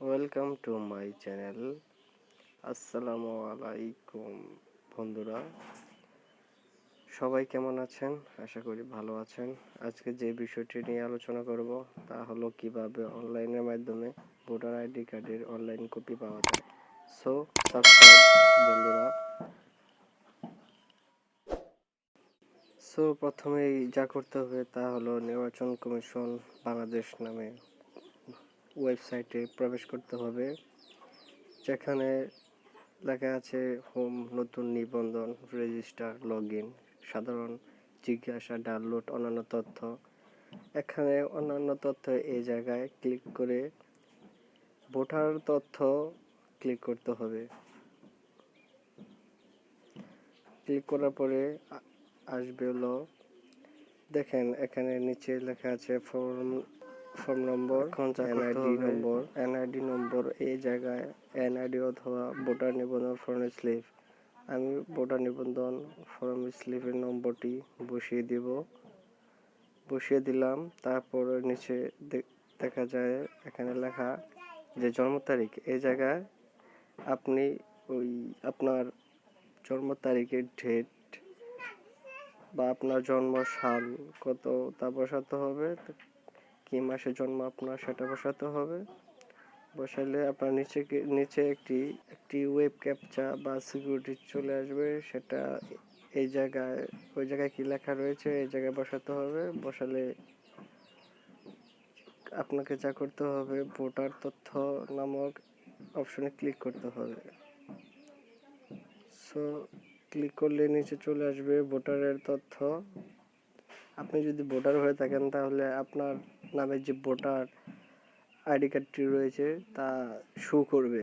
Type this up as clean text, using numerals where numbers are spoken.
Welcome to my channel. আসসালামু আলাইকুম বন্ধুরা, সবাই কেমন আছেন? আশা করি ভালো আছেন। আজকে যে বিষয়টি নিয়ে আলোচনা করব তা হলো কিভাবে অনলাইনের মাধ্যমে ভোটার আইডি কার্ডের অনলাইন কপি পাওয়া যায়। সো সাবস্ক্রাইব বন্ধুরা। প্রথমেই যা করতে হবে তা হলো নির্বাচন কমিশন বাংলাদেশ নামে ওয়েবসাইটে প্রবেশ করতে হবে, যেখানে লেখা আছে হোম, নতুন নিবন্ধন, রেজিস্টার, লগ ইন, সাধারণ জিজ্ঞাসা, ডাউনলোড, অন্যান্য তথ্য। এখানে অন্যান্য তথ্য এই জায়গায় ক্লিক করে ভোটার তথ্য ক্লিক করতে হবে। ক্লিক করার পরে আসবে হলো, দেখেন এখানে নিচে লেখা আছে ফর্ম নম্বর, এনআইডি নম্বর। এই জায়গায় এনআইডি অথবা ভোটার নিবন্ধন ফর্ম স্লিপ, আমি ভোটার নিবন্ধন ফর্ম স্লিপের নম্বরটি বসিয়ে দিলাম। তারপর নিচে দেখা যায় এখানে লেখা যে জন্ম তারিখ। এই জায়গায় আপনি আপনার জন্ম তারিখের ডেট বা আপনার জন্ম সাল কত তা বসাতে হবে, কি মাসে জন্ম আপনার সেটা বসাতে হবে। বসালে আপনার নিচে একটি ওয়েব ক্যাপচা বা সিকিউরিটি চলে আসবে, সেটা ওই জায়গায় কি লেখা রয়েছে এই জায়গায় বসাতে হবে। বসালে আপনাকে যা করতে হবে, ভোটার তথ্য নামক অপশনে ক্লিক করতে হবে। ক্লিক করলে নিচে চলে আসবে ভোটারের তথ্য। আপনি যদি ভোটার হয়ে থাকেন তাহলে আপনার নামে যে ভোটার আইডি কার্ডটি রয়েছে তা শো করবে।